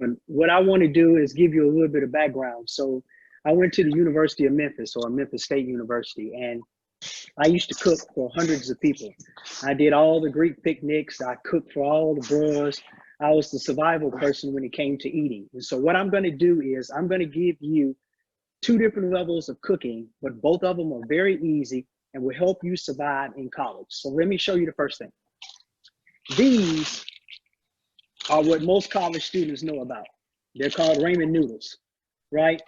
And what I want to do is give you a little bit of background. So I went to the University of Memphis, or Memphis State University, and I used to cook for hundreds of people. I did all the Greek picnics. I cooked for all the bros. I was the survival person when it came to eating. And so what I'm going to do is I'm going to give you two different levels of cooking, but both of them are very easy and will help you survive in college. So let me show you the first thing. These are what most college students know about. They're called ramen noodles, right?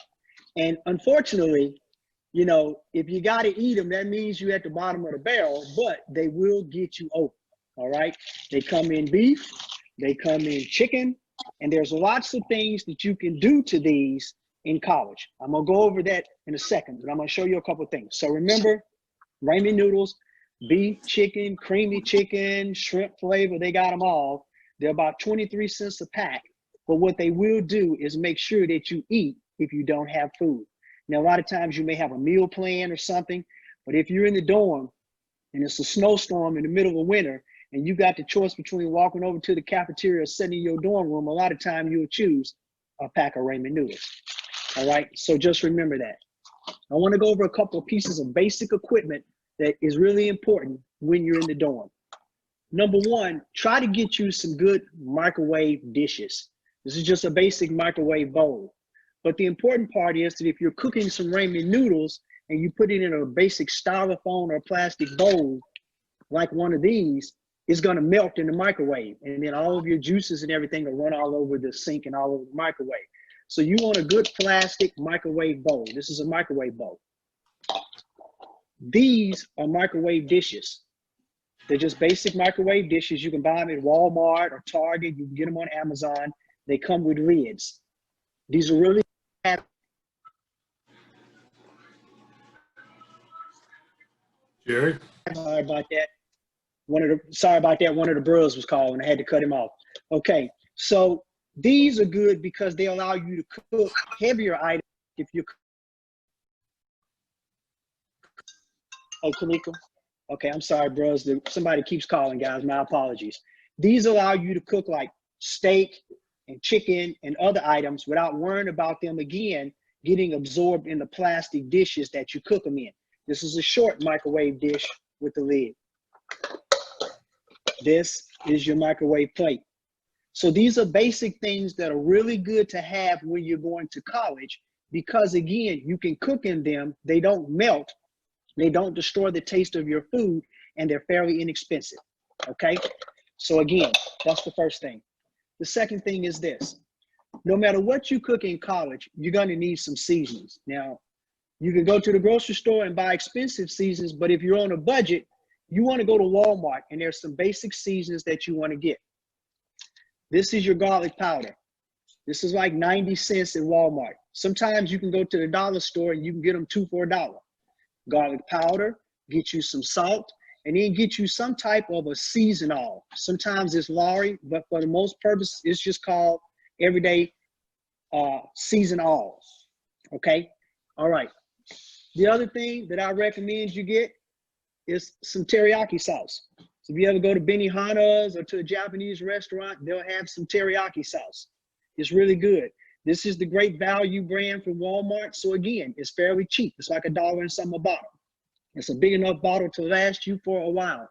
And unfortunately, you know, if you got to eat them, that means you're at the bottom of the barrel, but they will get you over, all right? They come in beef, they come in chicken, and there's lots of things that you can do to these in college. I'm gonna go over that in a second, but I'm gonna show you a couple of things. So remember, ramen noodles, beef, chicken, creamy chicken, shrimp flavor, they got them all. They're about 23 cents a pack, but what they will do is make sure that you eat if you don't have food. Now, a lot of times you may have a meal plan or something, but if you're in the dorm and it's a snowstorm in the middle of winter and you got the choice between walking over to the cafeteria or sitting in your dorm room, a lot of time you'll choose a pack of ramen noodles. All right, so just remember that. I want to go over a couple of pieces of basic equipment that is really important when you're in the dorm. Number one, try to get you some good microwave dishes. This is just a basic microwave bowl. But the important part is that if you're cooking some ramen noodles and you put it in a basic styrofoam or plastic bowl, like one of these, it's gonna melt in the microwave. And then all of your juices and everything will run all over the sink and all over the microwave. So you want a good plastic microwave bowl. This is a microwave bowl. These are microwave dishes. They're just basic microwave dishes. You can buy them at Walmart or Target. You can get them on Amazon. They come with lids. These are really Jerry? sorry about that. Sorry about that. One of the bros was calling. I had to cut him off. Okay, so these are good because they allow you to cook heavier items if you're. Oh, Kanika. Okay, I'm sorry, bros. Somebody keeps calling, guys. My apologies. These allow you to cook like steak and chicken and other items without worrying about them again getting absorbed in the plastic dishes that you cook them in. This is a short microwave dish with the lid. This is your microwave plate. So these are basic things that are really good to have when you're going to college because, again, you can cook in them. They don't melt. They don't destroy the taste of your food, and they're fairly inexpensive, okay? So again, that's the first thing. The second thing is this. No matter what you cook in college, you're gonna need some seasonings. Now, you can go to the grocery store and buy expensive seasonings, but if you're on a budget, you wanna go to Walmart, and there's some basic seasonings that you wanna get. This is your garlic powder. This is like 90 cents at Walmart. Sometimes you can go to the dollar store and you can get them 2 for $1. Garlic powder, get you some salt, and then get you some type of a seasonal. Sometimes it's Lorry, but for the most purpose, it's just called everyday seasonal. Okay? All right. The other thing that I recommend you get is some teriyaki sauce. So if you ever go to Benihana's or to a Japanese restaurant, they'll have some teriyaki sauce. It's really good. This is the great value brand from Walmart. So again, it's fairly cheap. It's like $1 and some a bottle. It's a big enough bottle to last you for a while.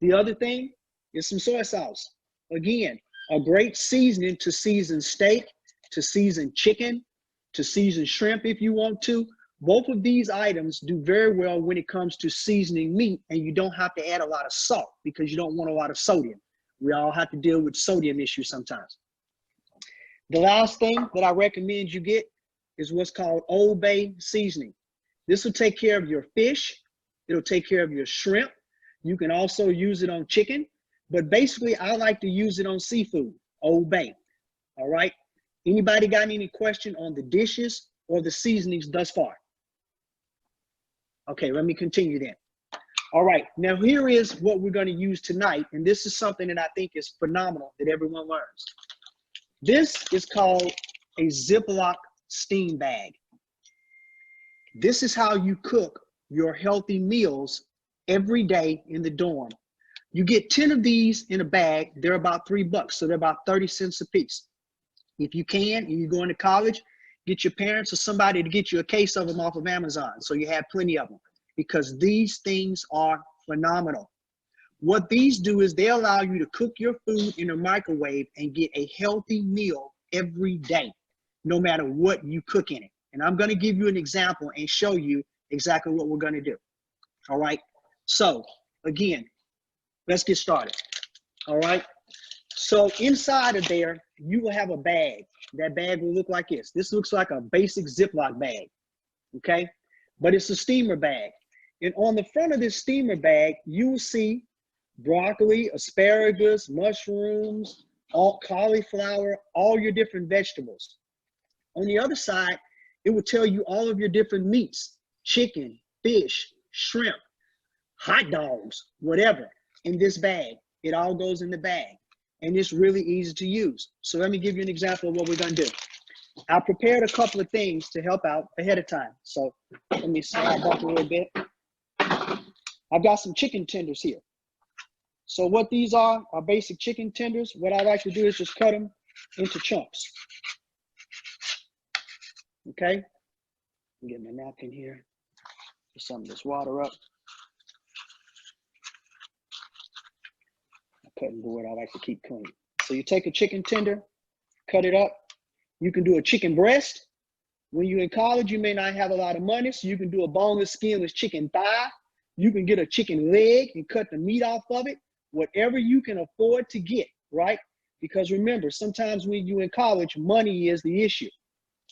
The other thing is some soy sauce. Again, a great seasoning to season steak, to season chicken, to season shrimp if you want to. Both of these items do very well when it comes to seasoning meat, and you don't have to add a lot of salt because you don't want a lot of sodium. We all have to deal with sodium issues sometimes. The last thing that I recommend you get is what's called Old Bay seasoning. This will take care of your fish. It'll take care of your shrimp. You can also use it on chicken, but basically I like to use it on seafood, Old Bay, all right? Anybody got any question on the dishes or the seasonings thus far? Okay, let me continue then. All right, now here is what we're gonna use tonight, and this is something that I think is phenomenal that everyone learns. This is called a Ziploc steam bag. This is how you cook your healthy meals every day in the dorm. You get 10 of these in a bag. They're about $3, so they're about 30 cents a piece. If you can, and you're going to college, get your parents or somebody to get you a case of them off of Amazon so you have plenty of them, because these things are phenomenal. What these do is they allow you to cook your food in a microwave and get a healthy meal every day, no matter what you cook in it. And I'm going to give you an example and show you exactly what we're going to do. All right. So again, let's get started. All right. So inside of there, you will have a bag. That bag will look like this. This looks like a basic Ziploc bag. Okay. But it's a steamer bag. And on the front of this steamer bag, you will see broccoli, asparagus, mushrooms, all cauliflower, all your different vegetables. On the other side, it will tell you all of your different meats, chicken, fish, shrimp, hot dogs, whatever, in this bag. It all goes in the bag, and it's really easy to use. So let me give you an example of what we're gonna do. I prepared a couple of things to help out ahead of time. So let me slide back a little bit. I've got some chicken tenders here. So what these are basic chicken tenders. What I like to do is just cut them into chunks. Okay, get my napkin here. Get some of this water up. My cutting board I like to keep clean. So you take a chicken tender, cut it up. You can do a chicken breast. When you're in college, you may not have a lot of money, so you can do a boneless, skinless chicken thigh. You can get a chicken leg and cut the meat off of it. Whatever you can afford to get, right? Because remember, sometimes when you're in college, money is the issue.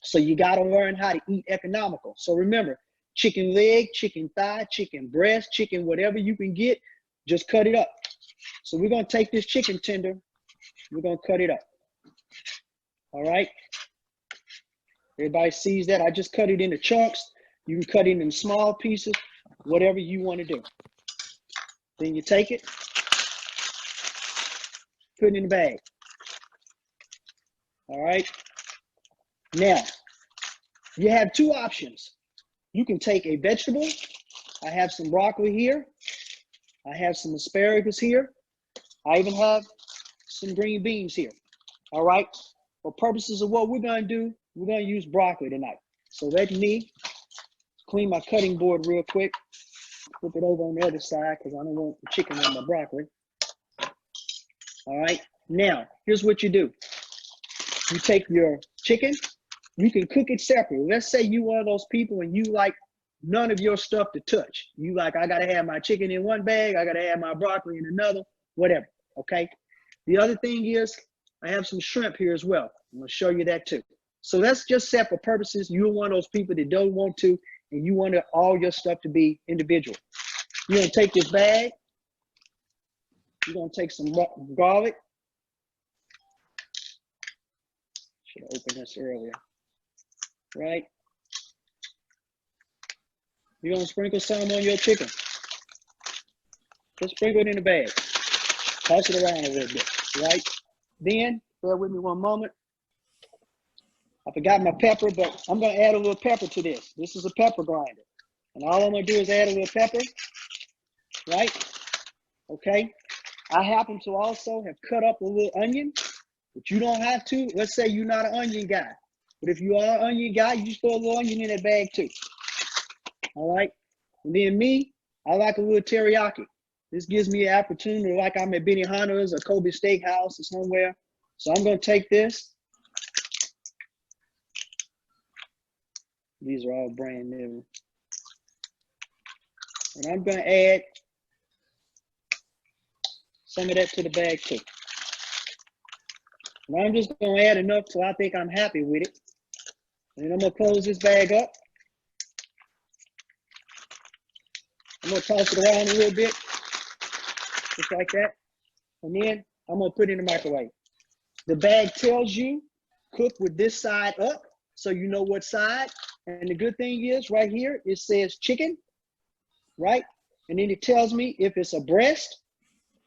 So you got to learn how to eat economical. So remember, chicken leg, chicken thigh, chicken breast, chicken, whatever you can get, just cut it up. So we're going to take this chicken tender, we're going to cut it up. All right. Everybody sees that. I just cut it into chunks. You can cut it in small pieces, whatever you want to do. Then you take it, put it in the bag. All right. Now, you have two options. You can take a vegetable. I have some broccoli here. I have some asparagus here. I even have some green beans here. All right. For purposes of what we're going to do, we're going to use broccoli tonight. So let me clean my cutting board real quick. Flip it over on the other side because I don't want the chicken on my broccoli. All right. Now, here's what you do. You take your chicken. You can cook it separately. Let's say you one of those people and you like none of your stuff to touch. You like, I got to have my chicken in one bag. I got to have my broccoli in another, whatever. Okay. The other thing is I have some shrimp here as well. I'm going to show you that too. So that's just set for purposes. You're one of those people that don't want to, and you want all your stuff to be individual. You're going to take this bag. You're going to take some garlic. Should have opened this earlier. Right? You're going to sprinkle some on your chicken. Just sprinkle it in the bag. Toss it around a little bit, right? Then, bear with me one moment. I forgot my pepper, but I'm going to add a little pepper to this. This is a pepper grinder. And all I'm going to do is add a little pepper, right? Okay. I happen to also have cut up a little onion, but you don't have to. Let's say you're not an onion guy. But if you are an onion guy, you just throw a little onion in that bag too. All right. And then me, I like a little teriyaki. This gives me an opportunity, like I'm at Benihana's or Kobe Steakhouse or somewhere. So I'm going to take this. These are all brand new. And I'm going to add some of that to the bag too. And I'm just going to add enough so I think I'm happy with it. And I'm going to close this bag up. I'm going to toss it around a little bit, just like that. And then I'm going to put it in the microwave. The bag tells you cook with this side up, so you know what side. And the good thing is right here, it says chicken, right? And then it tells me if it's a breast,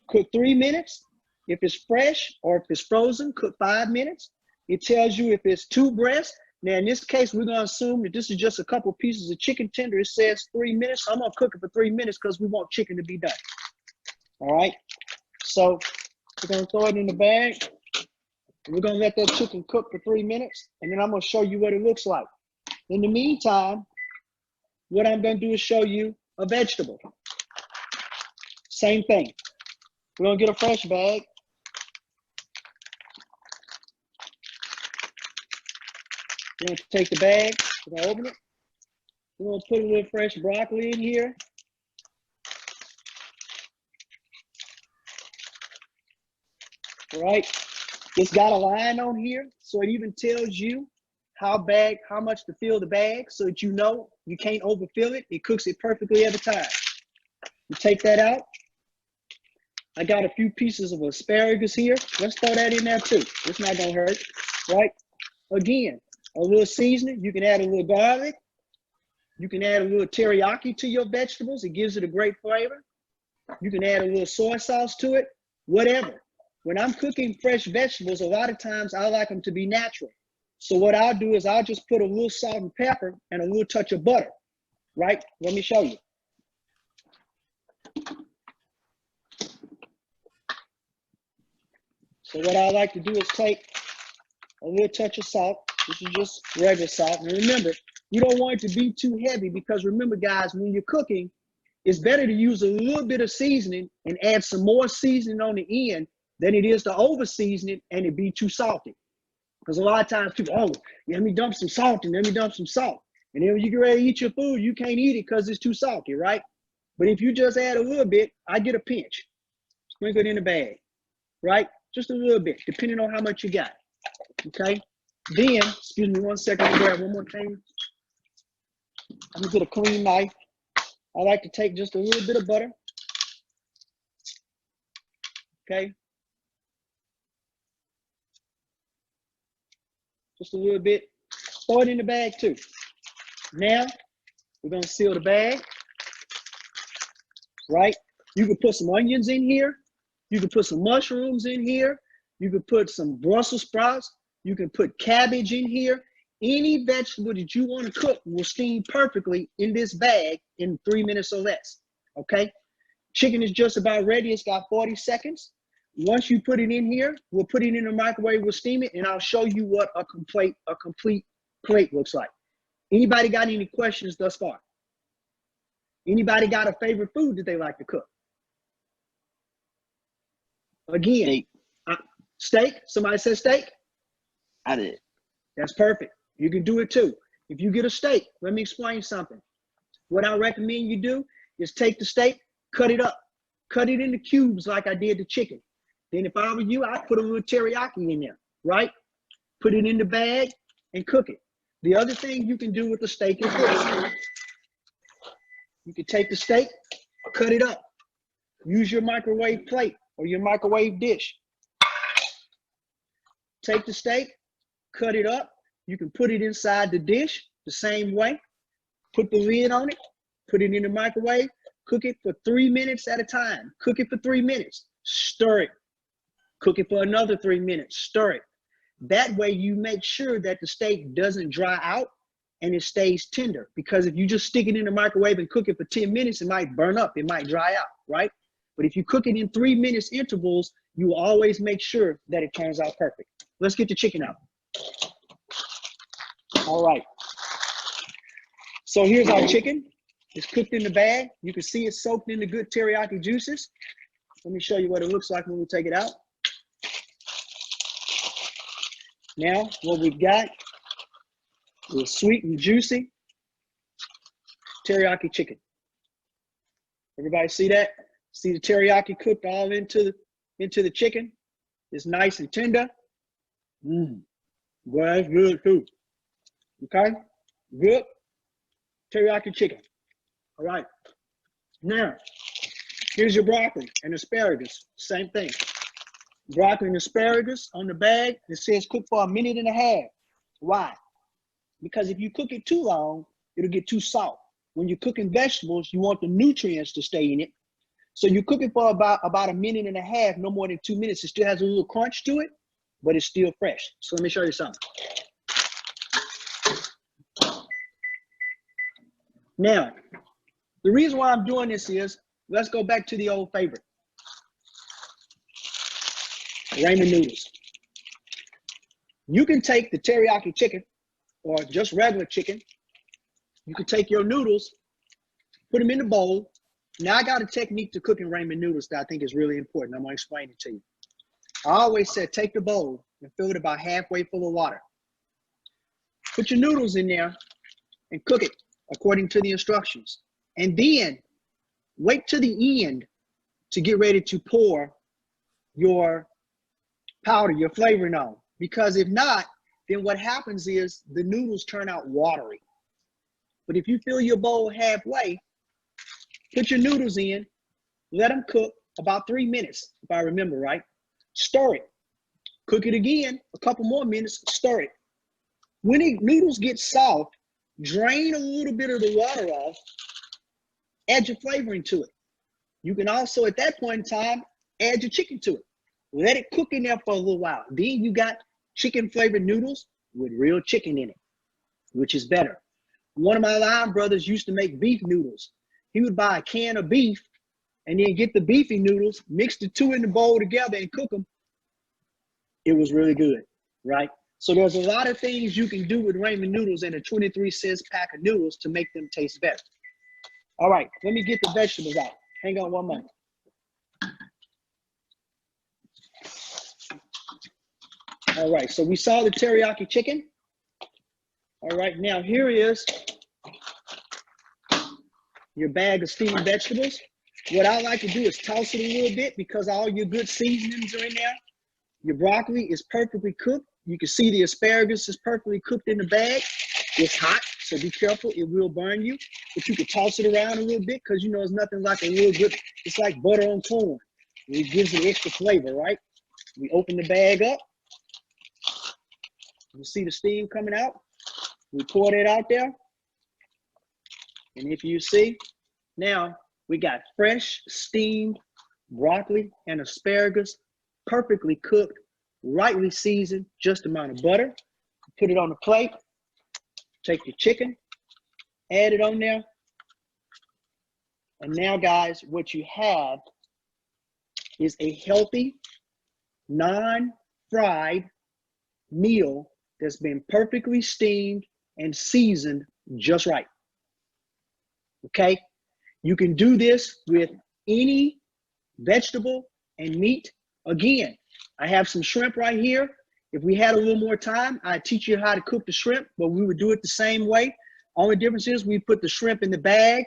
cook 3 minutes. If it's fresh or if it's frozen, cook 5 minutes. It tells you if it's 2 breasts. Now, in this case, we're going to assume that this is just a couple pieces of chicken tender. It says 3 minutes. So I'm going to cook it for 3 minutes because we want chicken to be done. All right. So we're going to throw it in the bag. We're gonna let that chicken cook for 3 minutes, and then I'm gonna show you what it looks like. In the meantime, what I'm gonna do is show you a vegetable. Same thing. We're gonna get a fresh bag. We're gonna take the bag, we're gonna open it. We're gonna put a little fresh broccoli in here. All right, it's got a line on here, so it even tells you how much to fill the bag, so that you know you can't overfill it. It cooks it perfectly every time. You take that out. I got a few pieces of asparagus here. Let's throw that in there too. It's not gonna hurt, right? Again, a little seasoning. You can add a little garlic. You can add a little teriyaki to your vegetables. It gives it a great flavor. You can add a little soy sauce to it, whatever. When I'm cooking fresh vegetables, a lot of times I like them to be natural. So what I'll do is I'll just put a little salt and pepper and a little touch of butter, right? Let me show you. So what I like to do is take a little touch of salt. This is just regular salt. And remember, you don't want it to be too heavy, because remember, guys, when you're cooking, it's better to use a little bit of seasoning and add some more seasoning on the end than it is to over season it and it be too salty. Because a lot of times people, oh, let me dump some salt and let me dump some salt. And then when you get ready to eat your food, you can't eat it because it's too salty, right? But if you just add a little bit, I get a pinch. Sprinkle it in the bag, right? Just a little bit, depending on how much you got, okay? Then, excuse me 1 second, I'll grab one more thing. I'm gonna get a clean knife. I like to take just a little bit of butter, okay? Just a little bit. Throw it in the bag too. Now, we're gonna seal the bag, right? You can put some onions in here. You can put some mushrooms in here. You can put some Brussels sprouts. You can put cabbage in here. Any vegetable that you want to cook will steam perfectly in this bag in 3 minutes or less, okay? Chicken is just about ready. It's got 40 seconds. Once you put it in here, we'll put it in the microwave, we'll steam it, and I'll show you what a complete plate looks like. Anybody got any questions thus far? Anybody got a favorite food that they like to cook? Again, Steak. Steak? Somebody said steak? I did. That's perfect. You can do it too. If you get a steak, let me explain something. What I recommend you do is take the steak, cut it up, cut it into cubes like I did the chicken. Then if I were you, I'd put a little teriyaki in there, right? Put it in the bag and cook it. The other thing you can do with the steak is this. You can take the steak, cut it up. Use your microwave plate or your microwave dish. Take the steak, cut it up. You can put it inside the dish the same way. Put the lid on it, put it in the microwave, cook it for 3 minutes at a time. Cook it for 3 minutes, stir it. Cook it for another 3 minutes, stir it. That way you make sure that the steak doesn't dry out and it stays tender. Because if you just stick it in the microwave and cook it for 10 minutes, it might burn up, it might dry out, right? But if you cook it in 3 minutes intervals, you will always make sure that it turns out perfect. Let's get the chicken out. All right. So here's our chicken. It's cooked in the bag. You can see it's soaked in the good teriyaki juices. Let me show you what it looks like when we take it out. Now, what we've got is sweet and juicy teriyaki chicken. Everybody see that? See the teriyaki cooked all into the chicken? It's nice and tender. Boy, that's good too. Okay? Good teriyaki chicken. All right. Now, here's your broccoli and asparagus. Same thing. Broccoli and asparagus on the bag, it says cook for 1.5 minutes. Why? Because if you cook it too long, it'll get too soft. When you're cooking vegetables, you want the nutrients to stay in it. So you cook it for about 1.5 minutes, no more than 2 minutes. It still has a little crunch to it, but it's still fresh. So let me show you something. Now, the reason why I'm doing this is, let's go back to the old favorite. Ramen noodles. You can take the teriyaki chicken or just regular chicken. You can take your noodles, put them in the bowl. Now I got a technique to cooking ramen noodles that I think is really important. I'm gonna explain it to you. I always said take the bowl and fill it about halfway full of water. Put your noodles in there and cook it according to the instructions. And then wait to the end to get ready to pour your powder, your flavoring on. Because if not, then what happens is the noodles turn out watery. But if you fill your bowl halfway, put your noodles in, let them cook about 3 minutes, if I remember right. Stir it. Cook it again, a couple more minutes, stir it. When the noodles get soft, drain a little bit of the water off, add your flavoring to it. You can also, at that point in time, add your chicken to it. Let it cook in there for a little while. Then you got chicken flavored noodles with real chicken in it, which is better. One of my line brothers used to make beef noodles. He would buy a can of beef and then get the beefy noodles, mix the two in the bowl together and cook them. It was really good, right? So there's a lot of things you can do with ramen noodles and a 23 cents pack of noodles to make them taste better. All right, let me get the vegetables out. Hang on one moment. All right, so we saw the teriyaki chicken. All right, now here is your bag of steamed vegetables. What I like to do is toss it a little bit because all your good seasonings are in there. Your broccoli is perfectly cooked. You can see the asparagus is perfectly cooked in the bag. It's hot, so be careful, it will burn you. But you can toss it around a little bit because you know it's nothing like a real good, it's like butter on corn. It gives it extra flavor, right? We open the bag up. You see the steam coming out. We pour it out there. And if you see, now we got fresh steamed broccoli and asparagus, perfectly cooked, rightly seasoned, just amount of butter. Put it on the plate. Take your chicken, add it on there. And now, guys, what you have is a healthy, non-fried meal that's been perfectly steamed and seasoned just right. Okay? You can do this with any vegetable and meat. Again, I have some shrimp right here. If we had a little more time, I'd teach you how to cook the shrimp, but we would do it the same way. Only difference is we put the shrimp in the bag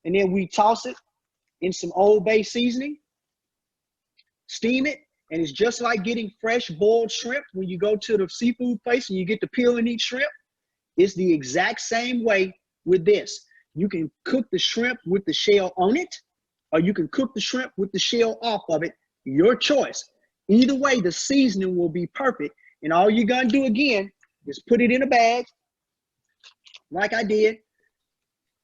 and then we toss it in some Old Bay seasoning, steam it, and it's just like getting fresh boiled shrimp when you go to the seafood place and you get to peel and eat shrimp. It's the exact same way with this. You can cook the shrimp with the shell on it, or you can cook the shrimp with the shell off of it, your choice. Either way, the seasoning will be perfect. And all you're gonna do again is put it in a bag, like I did.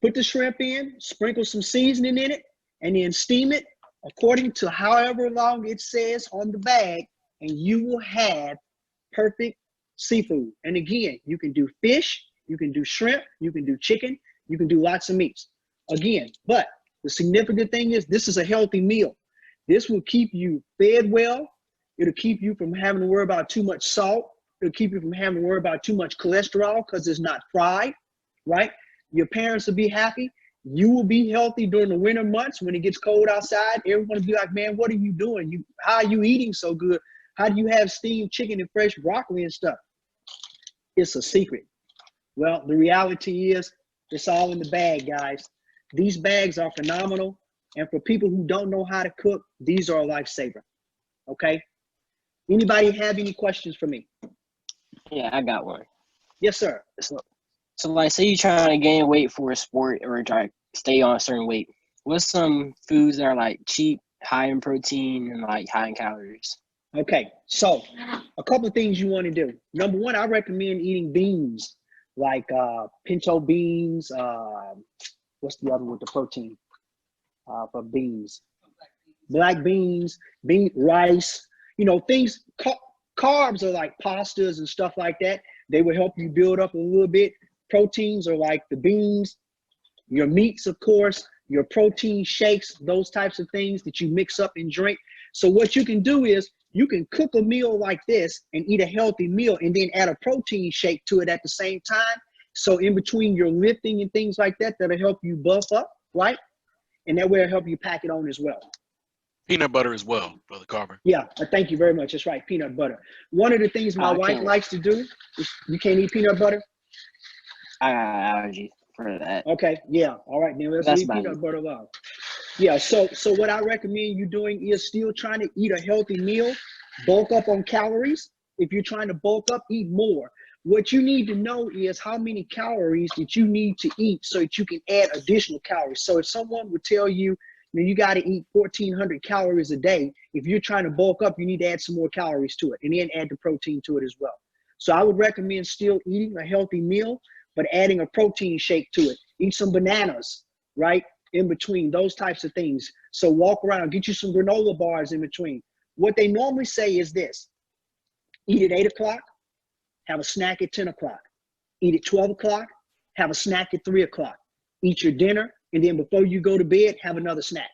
Put the shrimp in, sprinkle some seasoning in it, and then steam it according to however long it says on the bag, and you will have perfect seafood. And again, you can do fish, you can do shrimp, you can do chicken, you can do lots of meats. Again, but the significant thing is this is a healthy meal. This will keep you fed well. It'll keep you from having to worry about too much salt. It'll keep you from having to worry about too much cholesterol because it's not fried, right? Your parents will be happy. You will be healthy during the winter months when it gets cold outside. Everyone will be like, man, what are you doing? How are you eating so good? How do you have steamed chicken and fresh broccoli and stuff? It's a secret. Well, the reality is it's all in the bag, guys. These bags are phenomenal. And for people who don't know how to cook, these are a lifesaver, okay? Anybody have any questions for me? Yeah, I got one. Yes, sir. So like, say you're trying to gain weight for a sport or try to stay on a certain weight. What's some foods that are like cheap, high in protein, and like high in calories? Okay, so a couple of things you want to do. Number one, I recommend eating beans, like pinto beans. What's the other with the protein for beans? Black beans, rice. You know, things, carbs are like pastas and stuff like that. They will help you build up a little bit. Proteins are like the beans, your meats, of course, your protein shakes, those types of things that you mix up and drink. So what you can do is You can cook a meal like this and eat a healthy meal and then add a protein shake to it at the same time. So in between your lifting and things like that, that'll help you buff up, right? And that way it'll help you pack it on as well. Peanut butter as well, Brother Carver. Yeah, thank you very much. That's right, peanut butter. One of the things my wife likes to do is, you can't eat peanut butter? I got allergies for that. Okay, yeah. All right, then let's leave peanut butter alone. Yeah, so what I recommend you doing is still trying to eat a healthy meal, bulk up on calories. If you're trying to bulk up, eat more. What you need to know is how many calories that you need to eat so that you can add additional calories. So if someone would tell you, you got to eat 1,400 calories a day, if you're trying to bulk up, you need to add some more calories to it and then add the protein to it as well. So I would recommend still eating a healthy meal, but adding a protein shake to it. Eat some bananas, right? In between, those types of things. So walk around, get you some granola bars in between. What they normally say is this: eat at 8 o'clock, have a snack at 10 o'clock. Eat at 12 o'clock, have a snack at 3 o'clock. Eat your dinner, and then before you go to bed, have another snack,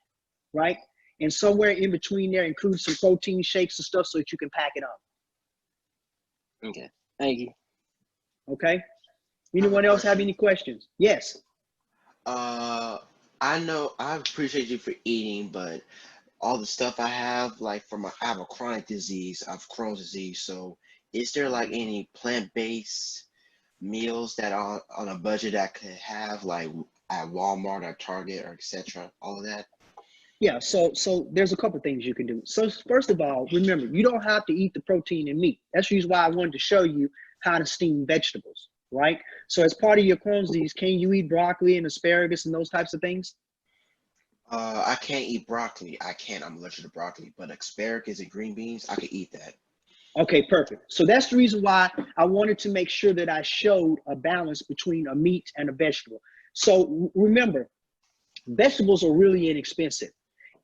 right? And somewhere in between there, include some protein shakes and stuff so that you can pack it on. Okay, thank you. Okay? Anyone else have any questions? Yes. I know I appreciate you for eating, but all the stuff I have, like I have a chronic disease, I have Crohn's disease. So is there like any plant-based meals that are on a budget that I could have, like at Walmart or Target or etc., all of that? Yeah, so there's a couple things you can do. So first of all, remember, you don't have to eat the protein in meat. That's the reason why I wanted to show you how to steam vegetables, right? So as part of your Crohn's disease, can you eat broccoli and asparagus and those types of things? I can't eat broccoli. I'm allergic to broccoli, but asparagus and green beans, I could eat that. Okay, perfect. So that's the reason why I wanted to make sure that I showed a balance between a meat and a vegetable. So remember, vegetables are really inexpensive.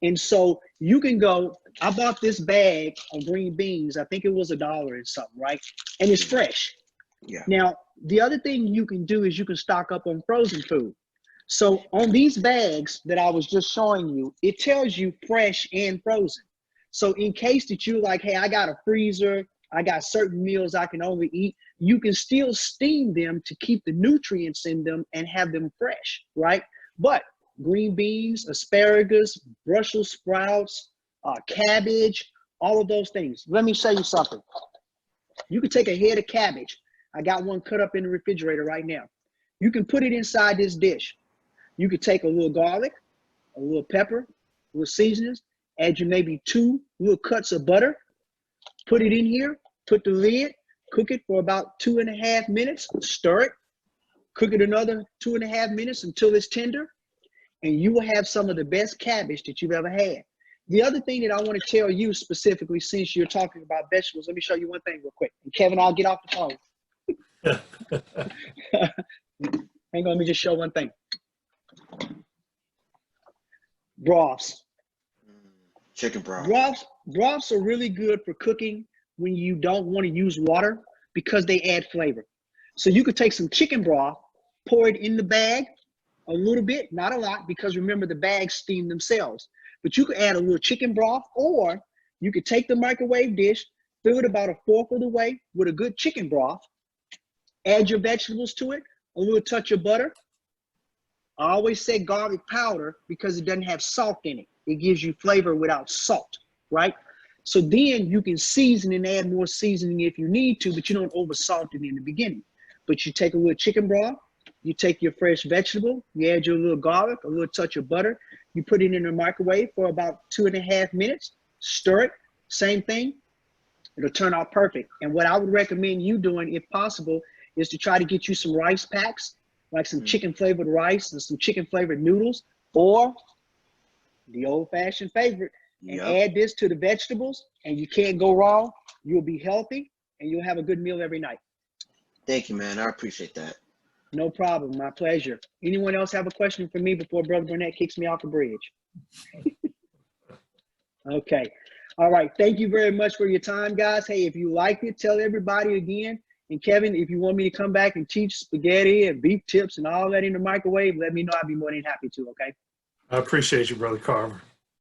And so you can go, I bought this bag of green beans, I think it was $1 and something, right? And it's fresh. Yeah. Now, the other thing you can do is you can stock up on frozen food. So on these bags that I was just showing you, it tells you fresh and frozen. So in case that you're like, hey, I got a freezer, I got certain meals I can only eat, you can still steam them to keep the nutrients in them and have them fresh, right? But green beans, asparagus, Brussels sprouts, cabbage, all of those things. Let me show you something. You can take a head of cabbage. I got one cut up in the refrigerator right now. You can put it inside this dish. You could take a little garlic, a little pepper, a little seasonings, add you maybe 2 little cuts of butter, put it in here, put the lid, cook it for about 2.5 minutes, stir it, cook it another 2.5 minutes until it's tender, and you will have some of the best cabbage that you've ever had. The other thing that I want to tell you specifically, since you're talking about vegetables, let me show you one thing real quick. And Kevin, I'll get off the phone. Hang on, let me just show one thing. Broths. Chicken broth. Broths are really good for cooking when you don't want to use water because they add flavor. So you could take some chicken broth, pour it in the bag, a little bit, not a lot, because remember the bags steam themselves. But you could add a little chicken broth, or you could take the microwave dish, fill it about 1/4 of the way with a good chicken broth, add your vegetables to it, a little touch of butter. I always say garlic powder because it doesn't have salt in it. It gives you flavor without salt, right? So then you can season and add more seasoning if you need to, but you don't over salt it in the beginning. But you take a little chicken broth, you take your fresh vegetable, you add your little garlic, a little touch of butter, you put it in the microwave for about 2.5 minutes, stir it, same thing, it'll turn out perfect. And what I would recommend you doing, if possible, is to try to get you some rice packs, like some chicken flavored rice and some chicken flavored noodles, or the old fashioned favorite, and add this to the vegetables, and you can't go wrong. You'll be healthy and you'll have a good meal every night. Thank you, man. I appreciate that. No problem. My pleasure. Anyone else have a question for me before Brother Burnett kicks me off the bridge? Okay. All right. Thank you very much for your time, guys. Hey, if you liked it, tell everybody again. And Kevin, if you want me to come back and teach spaghetti and beef tips and all that in the microwave, let me know. I'd be more than happy to, okay? I appreciate you, Brother Carver.